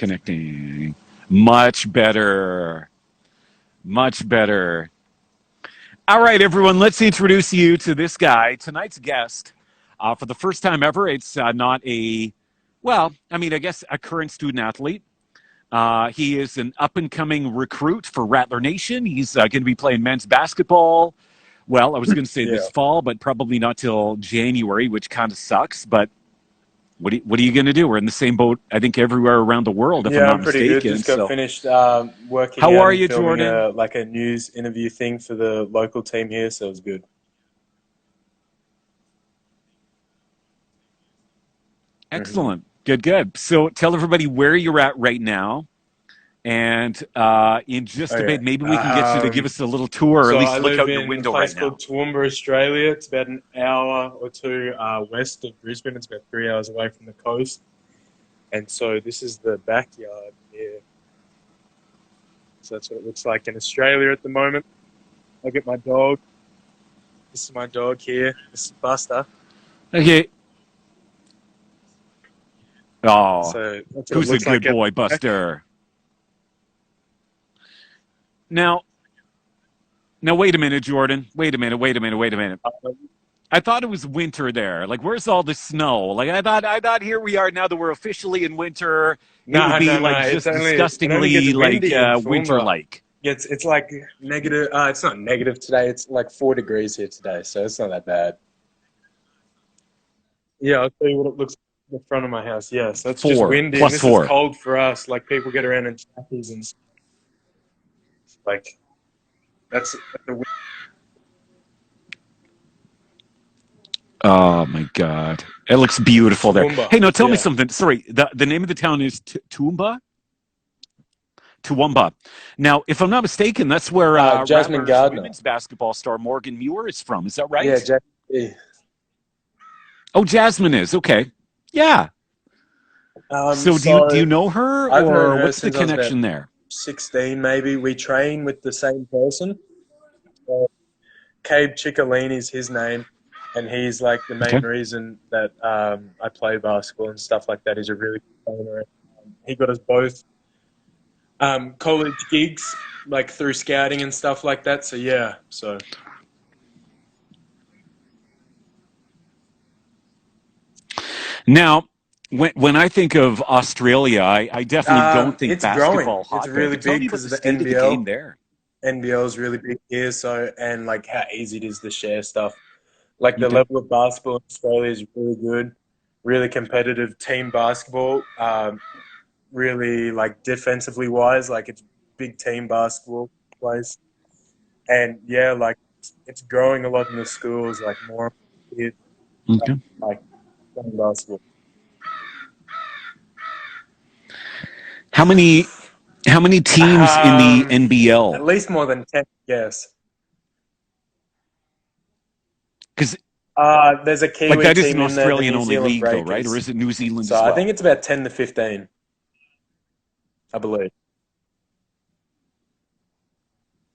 Connecting. Much better. Much better. All right, everyone, let's introduce you to this guy. Tonight's guest, for the first time ever, it's not I guess a current student athlete. He is an up-and-coming recruit for Rattler Nation. He's going to be playing men's basketball. Well, I was going to say this fall, but probably not till January, which kind of sucks. But what are you going to do? We're in the same boat, I think, everywhere around the world, if I'm not mistaken. Yeah, I'm pretty good. Just got finished working How out are and you, filming Jordan? a news interview thing for the local team here, so it was good. Excellent. Good. So tell everybody where you're at right now. And in just a Okay. bit, maybe we can get you to give us a little tour, or So at I least look live out your in a window place right now. called Toowoomba, Australia. It's about an hour or two west of Brisbane. It's about 3 hours away from the coast. And so this is the backyard here. So that's what it looks like in Australia at the moment. Look at my dog. This is my dog here. This is Buster. Okay. Oh, So that's what who's it a looks good like. boy, Buster? Now, wait a minute, Jordan. Wait a minute. I thought it was winter there. Like, where's all the snow? Like, I thought here we are now that we're officially in winter. It would be like just It only disgustingly gets windy in Toowoomba. winter-like. It's like negative. It's not negative today. It's like 4 degrees here today, so it's not that bad. Yeah, I'll tell you what it looks like in the front of my house. Yeah, so it's just windy, and Plus this is 4. cold for us. Like people get around in jackets and stuff. Like that's the wind. Oh my God, it looks beautiful there. Toowoomba. Hey, now tell me Yeah. something. Sorry, the name of the town is Toowoomba. Toowoomba. Now, if I'm not mistaken, that's where Jasmine Rattler's Gardner. women's basketball star Morgan Muir is from. Is that Yeah, right? Jackie. Oh, Jasmine is. Okay. Yeah. So do you know her, I've known or her what's the since I was about connection there? 16, maybe. We train with the same person. So, Cabe Ciccolini is his name, and he's like the main reason that I play basketball and stuff like that. He's a really good trainer. He got us both college gigs, like through scouting and stuff like that. So yeah, so Now, when I think of Australia, I definitely don't think it's growing. basketball It's hotbed. really But tell big me about because the of the state of the game NBL. there. NBL is really big here, so and like how easy it is to share stuff. Like the Okay. level of basketball in Australia is really good, really competitive team basketball. Really like defensively wise, like it's big team basketball place. And yeah, like it's growing a lot in the schools, like more kids Okay. like playing basketball. How many teams in the At NBL? least more than 10, yes. Because There's a like Kiwi that is an team in there, the Australian New only Zealand league, though, right? Or Breakers. is it New Zealand So as I think well? it's about 10 to 15, I believe.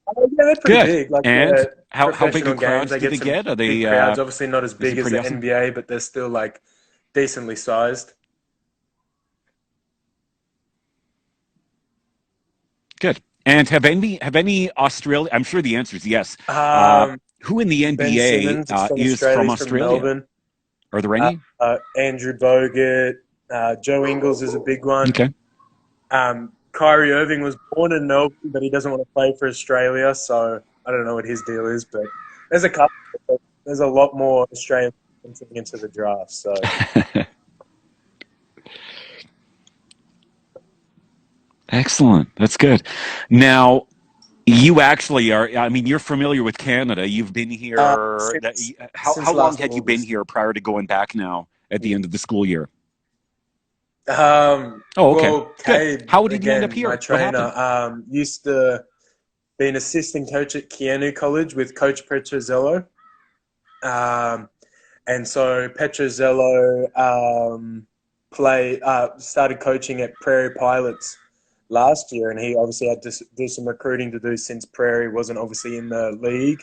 Yeah, they're pretty Good. big. Like And the how big professional of games, crowds they do get they some get? Are big they crowds. Obviously not as is big it as pretty the awesome? NBA, but they're still like decently sized. Good. And have any Australia? I'm sure the answer is yes. Who in the Ben NBA Simmons is from is Australia. from He's from Australia? Melbourne. Are there any? Andrew Bogut, Joe Ingles is a big one. Okay. Kyrie Irving was born in Melbourne, but he doesn't want to play for Australia, so I don't know what his deal is. But there's a couple. There's a lot more Australians entering into the draft. So Excellent. That's good. Now, you actually are. I mean, you're familiar with Canada. You've been here. How since long last had you been August. here prior to going back now at the end of the school year? Oh, okay. Well, Good. Cabe, How did you end up again, my here? What happened? trainer, used to be an assistant coach at Queensland College with Coach Petrozello. Um, and so Petrozello started coaching at Prairie Pilots last year, and he obviously had to do some recruiting to do since Prairie wasn't obviously in the league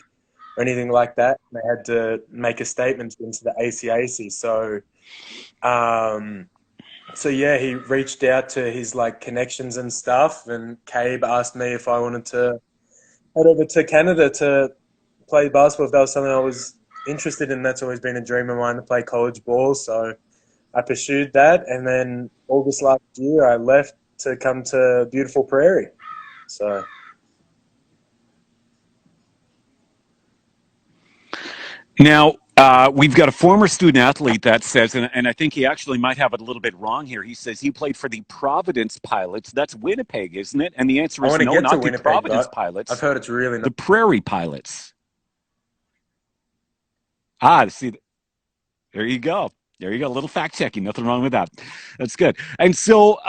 or anything like that. They had to make a statement into the ACAC. So So yeah, he reached out to his like connections and stuff, and Cabe asked me if I wanted to head over to Canada to play basketball. If that was something I was interested in, that's always been a dream of mine to play college ball. So I pursued that, and then August last year I left to come to beautiful Prairie. So Now, we've got a former student athlete that says, and I think he actually might have it a little bit wrong here. He says he played for the Providence Pilots. That's Winnipeg, isn't it? And the answer I is want to no, get to not the Winnipeg, Providence but I've Pilots, heard it's really nice. the Prairie Pilots. Ah, see, there you go. There you go. A little fact checking. Nothing wrong with that. That's good. And so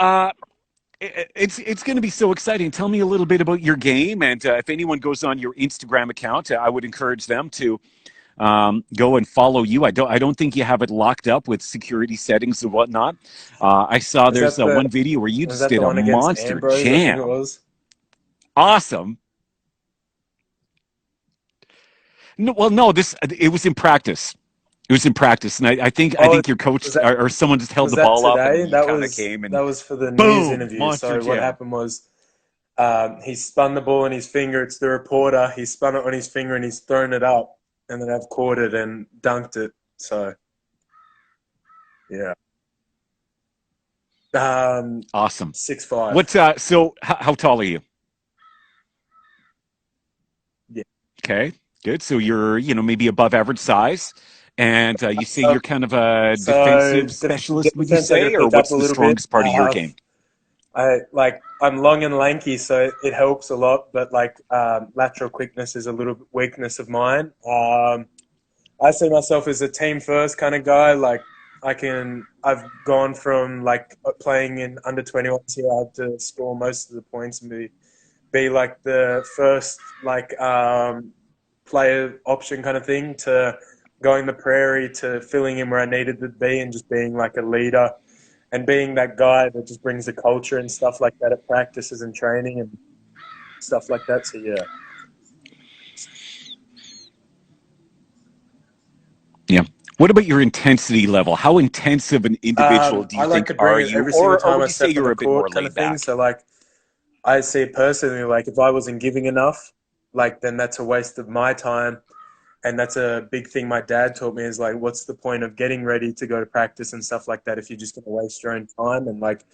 it's going to be so exciting. Tell me a little bit about your game, and if anyone goes on your Instagram account, I would encourage them to go and follow you. I don't think you have it locked up with security settings and whatnot. I saw Was there's that the one video where you was just that did the a one against monster Ambrose? I think it jam. was. Awesome. No, well, no, this it was in practice. It was in practice, and I Oh, think your was coach that or someone just held was the that ball up, and today? you kind of came That and was for the news boom, interview. monster So what jam. happened was he spun the ball on his finger. It's the reporter. He spun it on his finger and he's thrown it up, and then I've caught it and dunked it. So yeah, Awesome. 6'5". What? So, how tall are you? Yeah. Okay, good. So you're, maybe above average size, and you say you're kind of a So defensive specialist, would you defense I got to say, or pick up what's a the little bit. strongest part of your game? I'm long and lanky, so it helps a lot. But like lateral quickness is a little weakness of mine. I see myself as a team first kind of guy. Like I've gone from like playing in under 21s here. I had to score most of the points and be like the first like player option kind of thing to going the prairie to filling in where I needed to be and just being like a leader and being that guy that just brings the culture and stuff like that at practices and training and stuff like that. So yeah. Yeah. What about your intensity level? How intensive an individual do I you like think to bring are it you, every single or time I would you say step on you're the a bit more court, kind of laid thing. back? So like, I see personally, like if I wasn't giving enough, like then that's a waste of my time, and that's a big thing my dad taught me is like, what's the point of getting ready to go to practice and stuff like that if you're just going to waste your own time? And like,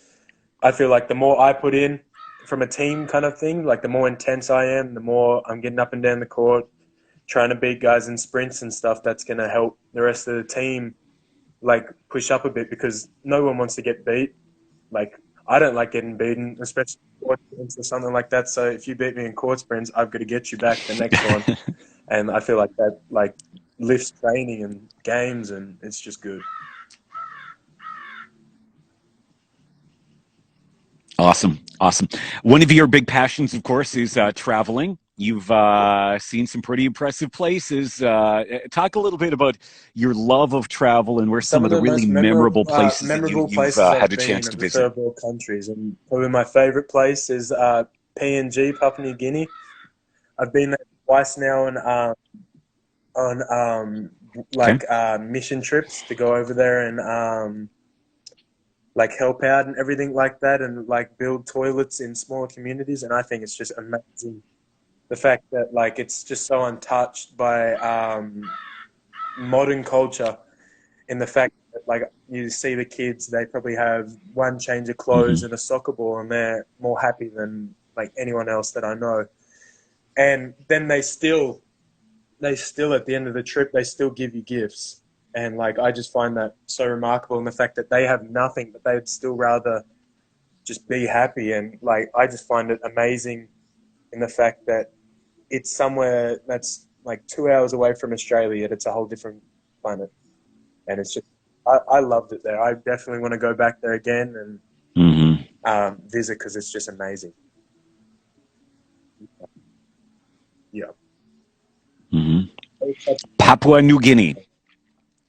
I feel like the more I put in from a team kind of thing, like the more intense I am, the more I'm getting up and down the court, trying to beat guys in sprints and stuff. That's going to help the rest of the team like push up a bit because no one wants to get beat. Like I don't like getting beaten, especially in court sprints or something like that. So if you beat me in court sprints, I've got to get you back the next one. And I feel like that like lifts training and games, and it's just good. Awesome. Awesome. One of your big passions, of course, is traveling. You've seen some pretty impressive places. Talk a little bit about your love of travel and where Some some of of the the really most memorable places that memorable you've places had I've a chance been to are the visit. third world countries, and probably my favorite place is PNG, Papua New Guinea. I've been there twice now, and on Okay. mission trips to go over there and like help out and everything like that, and like build toilets in smaller communities. And I think it's just amazing the fact that like it's just so untouched by modern culture. In the fact that like you see the kids, they probably have one change of clothes Hmm. and a soccer ball, and they're more happy than like anyone else that I know. And then they still at the end of the trip they still give you gifts, and like I just find that so remarkable in the fact that they have nothing but they'd still rather just be happy. And like I just find it amazing in the fact that it's somewhere that's like 2 hours away from Australia, yet it's a whole different planet. And it's just I loved it there. I definitely want to go back there again and Hmm. visit because it's just amazing. Yeah. Hmm. Papua New Guinea.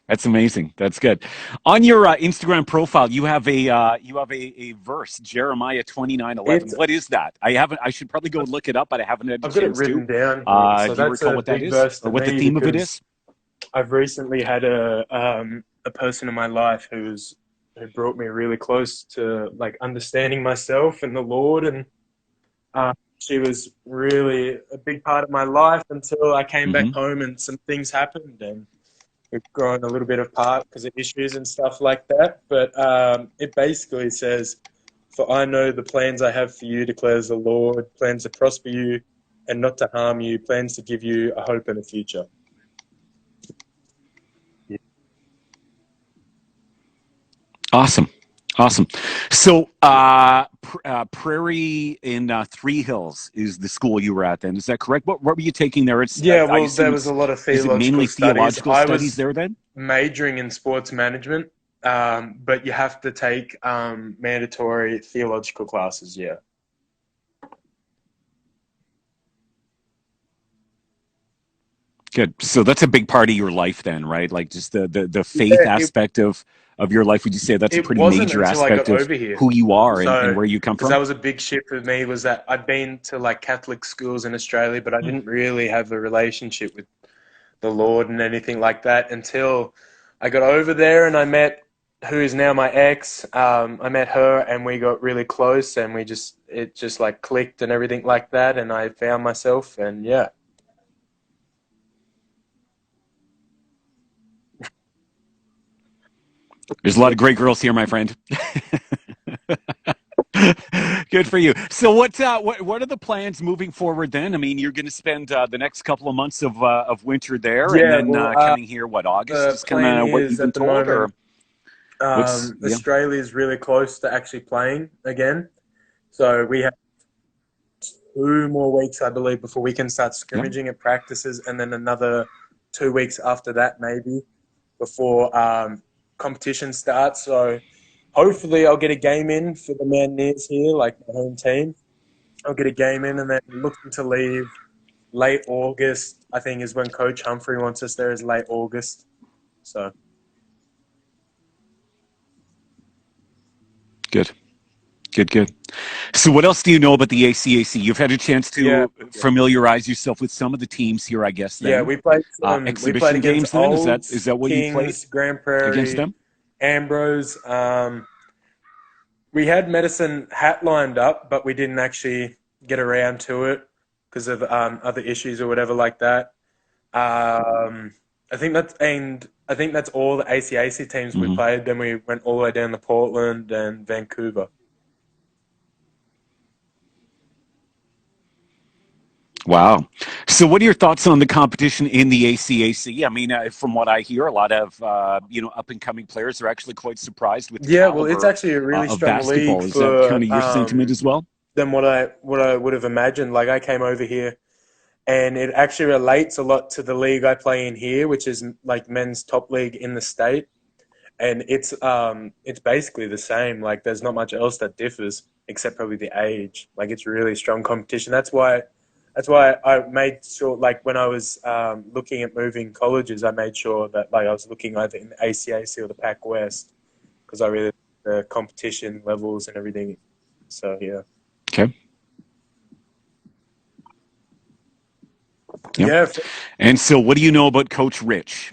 That's amazing. That's good. On your Instagram profile, you have a verse, Jeremiah 29:11. It's What is that? I haven't. I should probably go look it up, but I haven't had a I've got it chance to. written down here. So Do you that's recall a what that big is, verse or to what the me theme of it because is? I've recently had a person in my life who's who brought me really close to like understanding myself and the Lord, and she was really a big part of my life until I came back Hmm. home and some things happened, and we've grown a little bit apart because of issues and stuff like that. But it basically says, "For I know the plans I have for you, declares the Lord, plans to prosper you and not to harm you, plans to give you a hope and a future." Yeah. Awesome. Awesome. So, Prairie in Three Hills is the school you were at then. Is that correct? What were you taking there? It's, Yeah, I well, there assume was a lot of is it theological mainly studies. theological I studies was there then? majoring in sports management, but you have to take mandatory theological classes, yeah. Good. So that's a big part of your life then, right? Like just the faith Yeah, it, aspect of your life. Would you say that's a it pretty wasn't major until I got aspect of over here. who you are and So, where you come because that from? was a big shift for me, was that I'd been to like Catholic schools in Australia, but I Hmm. didn't really have a relationship with the Lord and anything like that until I got over there and I met who is now my ex. I met her and we got really close and it just like clicked and everything like that. And I found myself and yeah. There's a lot of great girls here, my friend. Good for you. So, what are the plans moving forward then? I mean, you're going to spend the next couple of months of winter there, and Yeah, then well, coming here, what August the is kind plan of what you've is been at the told, moment, or what's yeah. Australia is really close to actually playing again. So we have 2 more weeks, I believe, before we can start Yeah. scrimmaging at practices, and then another 2 weeks after that, maybe, before competition starts. So hopefully, I'll get a game in for the Mountaineers here, like my home team. I'll get a game in, and then looking to leave late August. I think is when Coach Humphrey wants us there. Is late August. So Good, good, good. So, what else do you know about the ACAC? You've had a chance yeah, to familiarize yourself with some of the teams here, I guess. yeah. Then We played exhibition against games. Then is Olds, that what you played Kings, Grand against Prairie, them? Ambrose. We had Medicine Hat lined up, but we didn't actually get around to it because of other issues or whatever like that. Um, I think that's all the ACAC teams we Hmm. played. Then we went all the way down to Portland and Vancouver. Wow. So, what are your thoughts on the competition in the ACAC? I mean, from what I hear, a lot of up and coming players are actually quite surprised with the Yeah, well, it's caliber actually a really of strong league basketball. Is that kind for of your sentiment as well? than what I would have imagined. Like I came over here, and it actually relates a lot to the league I play in here, which is like men's top league in the state. And it's basically the same. Like there's not much else that differs except probably the age. Like it's really strong competition. That's why I made sure, like when I was looking at moving colleges, I made sure that like I was looking either in the ACAC or the Pac West because I really the competition levels and everything. So yeah, Okay. Yep. yeah, And so, what do you know about Coach Rich?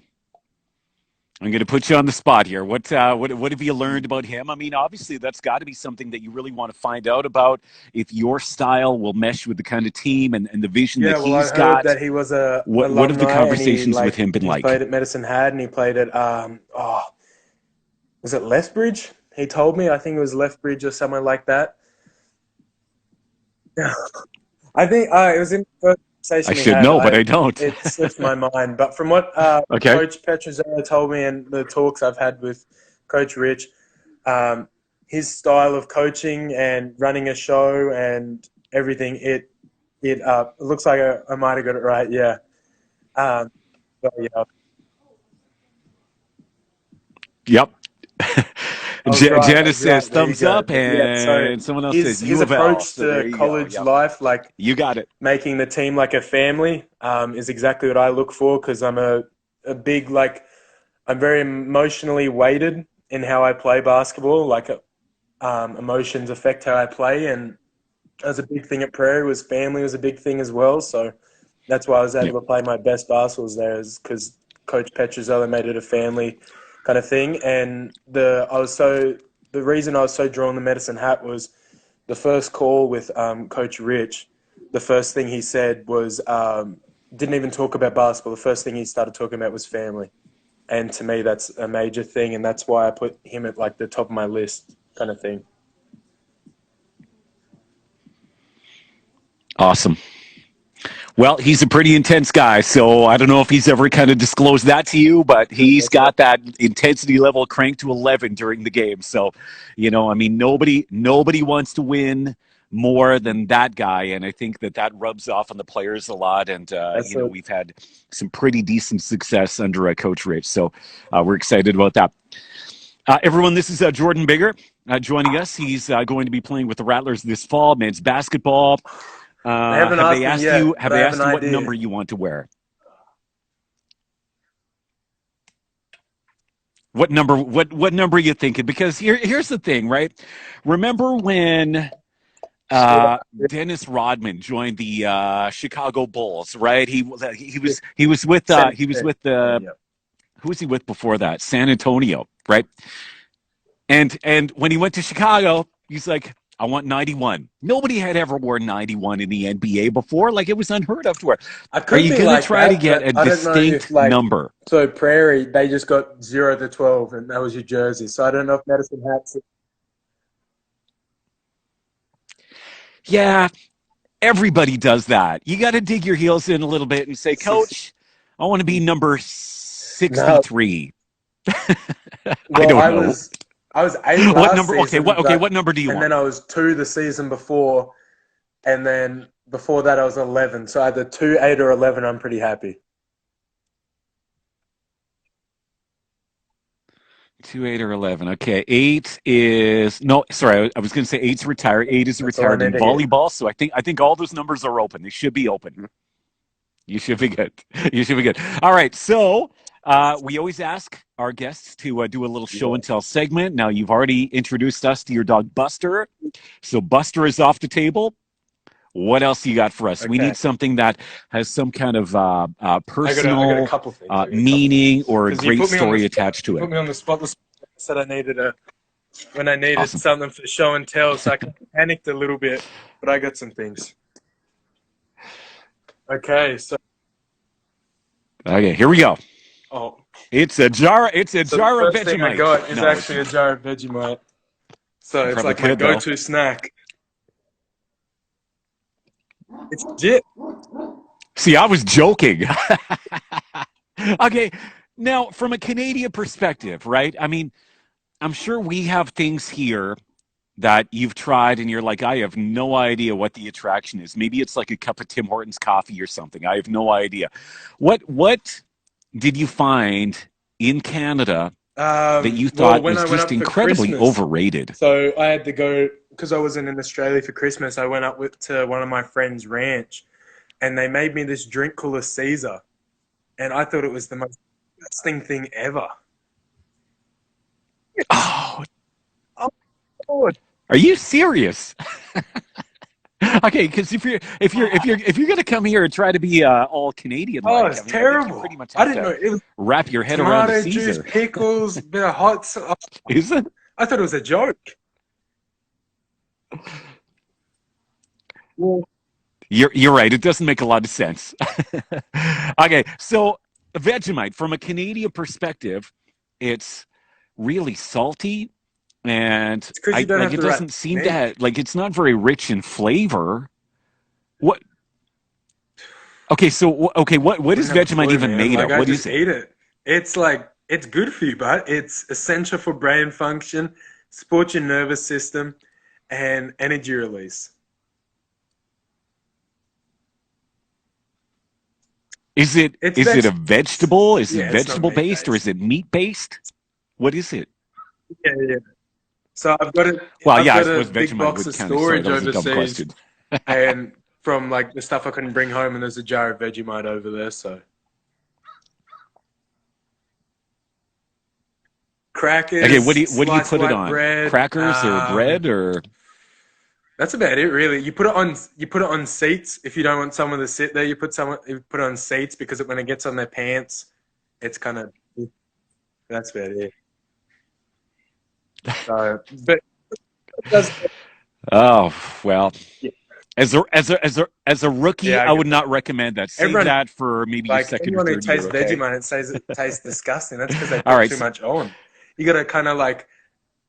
I'm going to put you on the spot here. What have you learned about him? I mean, obviously, that's got to be something that you really want to find out about if your style will mesh with the kind of team and the vision that yeah. Well, I he's heard got. that he was a What have the alumni and conversations with him been he's like? played at Medicine Hat and he played at was it Lethbridge? He told me I think it was Lethbridge or somewhere like that. I think it was in the first I conversation we should had. know, but I I don't. It slipped my mind, but from what Okay. Coach Petrozello told me and the talks I've had with Coach Rich, um, his style of coaching and running a show and everything, it looks like I might have got it right. Yeah. Um, but yeah, Yep. I was right. I Janice was says right. There you thumbs go. up, But yeah, so and someone else says his U of L. approach So there to you go. college Yep. life, like You got it. making the team like a family, is exactly what I look for because I'm a big like I'm very emotionally weighted in how I play basketball. Like emotions affect how I play, and as a big thing at Prairie was family was a big thing as well. So that's why I was Yeah. able to play my best basketballs there, is because Coach Petrozello made it a family kind of thing. And the reason I was so drawn to Medicine Hat was the first call with Coach Rich. The first thing he said was didn't even talk about basketball. The first thing he started talking about was family, and to me that's a major thing, and that's why I put him at like the top of my list, kind of thing. Awesome. Well, he's a pretty intense guy, so I don't know if he's ever kind of disclosed that to you, but he's got that intensity level cranked to 11 during the game. So, I mean, nobody wants to win more than that guy, and I think that rubs off on the players a lot. And we've had some pretty decent success under Coach Rich, so we're excited about that. Everyone, this is Jordan Biggar joining us. He's going to be playing with the Rattlers this fall, men's basketball. Have they asked you what number you want to wear? What number are you thinking? Because here's the thing, right? Remember when Dennis Rodman joined the Chicago Bulls, right? He was with who was he with before that? San Antonio, right? And when he went to Chicago, he's like, I want 91. Nobody had ever worn 91 in the NBA before. Like, it was unheard of to wear. Are you going to try to get a distinct number? So Prairie, they just got 0 to 12, and that was your jersey. So I don't know if Medicine Hats. Yeah, everybody does that. You got to dig your heels in a little bit and say, Coach, I want to be number 63. No. I don't know. I was 8 last season. What number do you want? And then I was 2 the season before, and then before that I was 11. So either 2, 8, or 11. I'm pretty happy. 2, 8, or 11. Okay, 8 is no. Sorry, I was going to say 8's retired. 8 is retired in volleyball. So I think all those numbers are open. They should be open. You should be good. You should be good. All right, so. We always ask our guests to do a little show and tell segment. Now, you've already introduced us to your dog, Buster. So Buster is off the table. What else you got for us? Okay. We need something that has some kind of personal meaning or a great story attached to it. Put me on the spot. I said I needed something for show and tell, so I panicked a little bit, but I got some things. Okay, here we go. Oh, it's a jar of Vegemite. The thing I got is actually a jar of Vegemite. So it's like my go-to snack. It's legit. See, I was joking. Okay, now from a Canadian perspective, right? I mean, I'm sure we have things here that you've tried and you're like, I have no idea what the attraction is. Maybe it's like a cup of Tim Hortons coffee or something. I have no idea. What did you find in Canada that you thought was just incredibly overrated? So I had to go, because I wasn't in Australia for Christmas, I went up to one of my friends' ranch, and they made me this drink called a Caesar. And I thought it was the most disgusting thing ever. Oh, God. Are you serious? Okay, because if you're gonna come here and try to be all Canadian, it's terrible. Pretty much I didn't know it was wrap your head around the tomato Caesar. Juice, pickles, bit of hot sauce. Is it? I thought it was a joke. Well, You're right. It doesn't make a lot of sense. Okay, so Vegemite, from a Canadian perspective, it's really salty. And it doesn't seem to have, it's not very rich in flavor. What? Okay, so what is Vegemite even made of? What is it? Eat it. It's good for you, but it's essential for brain function, supports your nervous system, and energy release. Is it a vegetable? Is it vegetable based or is it meat based? What is it? Yeah. So I've got it. Well, I've got a big box of storage overseas, and from the stuff I couldn't bring home, and there's a jar of Vegemite over there. So crackers. Okay, what do you put it on? Bread, crackers or bread or? That's about it, really. You put it on seats if you don't want someone to sit there. You put it on seats because when it gets on their pants, it's kind of. That's about it. But it does, Oh, well, yeah, as a rookie, yeah, I I get would that. not recommend that. Save Everyone, that for maybe your like second or anyone who third year, tastes okay? Vegemite and says it tastes disgusting, that's because they All put right. too much on. You got to kind of like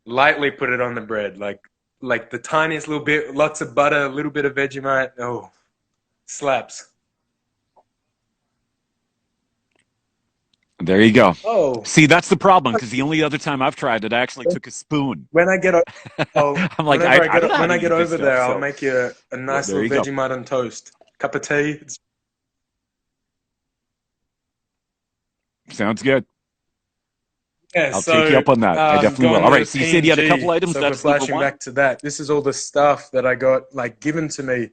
lightly put it on the bread, like the tiniest little bit, lots of butter, a little bit of Vegemite. Oh, slaps. There you go. Oh, See, that's the problem because the only other time I've tried it, I actually took a spoon. when I get, I'm like, whenever I don't know how when to I get eat this over stuff. there, I'll So make you a nice there little you go. Vegemite on toast, cup of tea. Sounds good. Yeah, I'll take you so up on that. I definitely will. going All right. to So you said you had a couple PNG. items. So if we're That's number flashing one. back to that, this is all the stuff that I got like given to me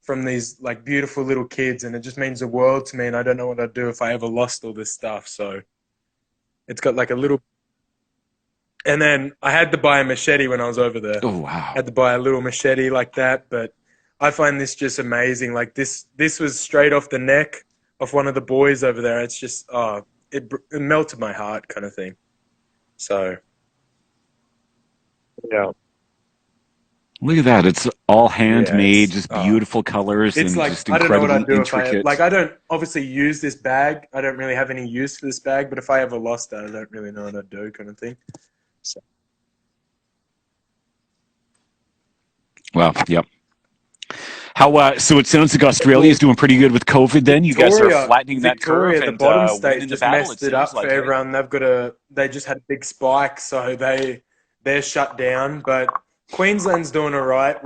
from these like beautiful little kids, and it just means the world to me. And I don't know what I'd do if I ever lost all this stuff. So it's got like a little. And then I had to buy a machete when I was over there. Oh, I wow. had to buy a little machete like that, but I find this just amazing. Like this was straight off the neck of one of the boys over there. It's just it melted my heart, kind of thing. So yeah. Look at that. It's all Yeah, handmade, just beautiful colors it's and like just I don't know what incredibly I'd do if I like. intricate. I don't obviously use this bag. I don't really have any use for this bag. But if I ever lost that, I don't really know what I'd do, kind of thing. So Wow. Yep. How, so it sounds like Australia well, is doing pretty good with COVID then. You guys are flattening that curve Victoria, the and bottom state winning the just battle, it messed it seems up for like, hey? everyone. They just had a big spike, so they're shut down. But Queensland's doing all right.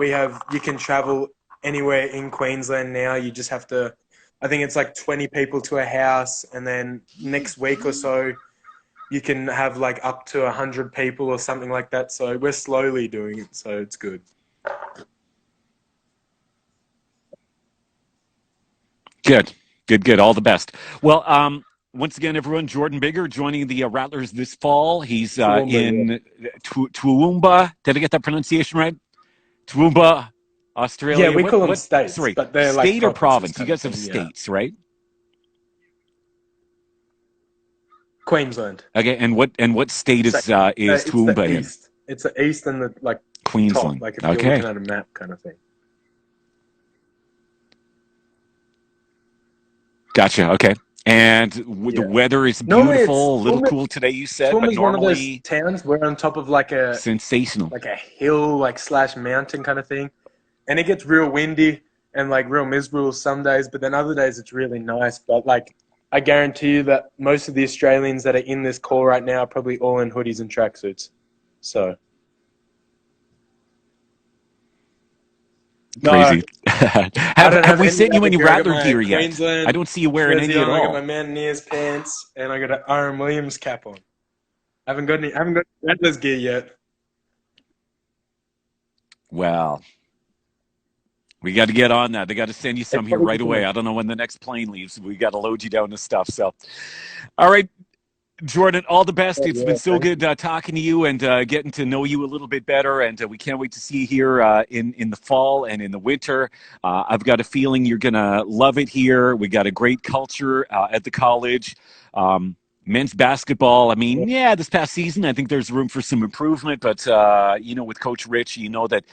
You can travel anywhere in Queensland now. You just have to. I think it's like 20 people to a house, and then next week or so you can have like up to 100 people or something like that. So we're slowly doing it, so it's good. Good. Good, good. All the best. Well, once again, everyone, Jordan Biggar joining the Rattlers this fall. He's Toowoomba, yeah. in Toowoomba. Did I get that pronunciation right? Toowoomba, Yeah, Australia. we call them What, states, sorry, but they're like state or provinces province? You kind of guys have thing. Yeah, states, right? Queensland. Okay, and what state So, is it's the Toowoomba in? east. It's the east and the like top, Queensland. like if you're Okay. looking at a map, kind of thing. Gotcha. Okay. And the Yeah. weather is Normally, it's beautiful, a little cool today, you said, but Toowoomba's one of those normally towns where on top of sensational. like a hill, like slash mountain kind of thing, and it gets real windy and like real miserable some days, but then other days it's really nice. But like, I guarantee you that most of the Australians that are in this call right now are probably all in hoodies and tracksuits. So no, Crazy. I have don't have have we any sent you other any gear. I got Rattler my gear yet? I Queensland don't see you wearing jersey any at on. I got all. my Mountaineers pants, and I got an Aaron Williams cap on. I haven't got Rattlers gear yet. Well, we got to get on that. They got to send you It's some here probably right just away. I don't know when the next plane leaves. We got to load you down to stuff. So, all right, Jordan, all the best. It's been yeah. so Thank good talking to you and getting to know you a little bit better. And we can't wait to see you here in the fall and in the winter. I've got a feeling you're gonna love it here. We got a great culture at the college. Men's basketball. I you. mean, yeah, this past season, I think there's room for some improvement. But with Coach Rich, you know that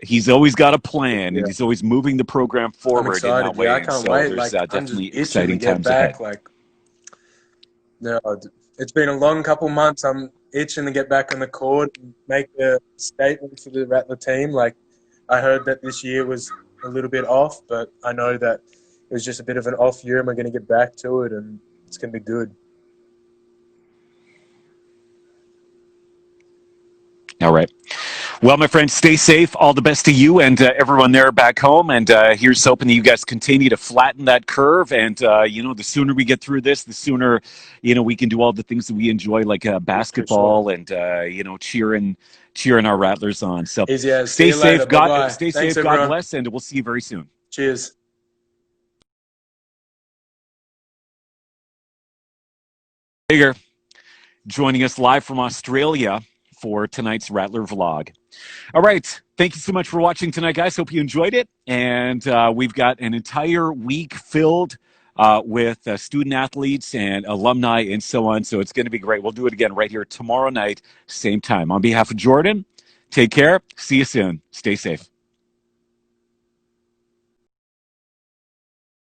he's always got a plan and Yeah, he's always moving the program I'm forward in that excited. Yeah, I way. And can't so wait. there's Like, I'm just definitely itching to exciting get times ahead. back. Like, no, it's been a long couple months. I'm itching to get back on the court and make a statement for the Rattler team. Like, I heard that this year was a little bit off, but I know that it was just a bit of an off year, and we're going to get back to it, and it's going to be good. All right. Well, my friends, stay safe. All the best to you and everyone there back home. And here's hoping that you guys continue to flatten that curve. And, the sooner we get through this, the sooner, we can do all the things that we enjoy, like For sure. basketball and, cheering our Rattlers on. So Easy as. See stay you later. safe. Bye bye. Stay Thanks, safe. God everyone. bless. And we'll see you very soon. Cheers. Bigger joining us live from Australia for tonight's Rattler vlog. All right. Thank you so much for watching tonight, guys. Hope you enjoyed it. And we've got an entire week filled with student athletes and alumni and so on. So it's going to be great. We'll do it again right here tomorrow night, same time. On behalf of Jordan, take care. See you soon. Stay safe.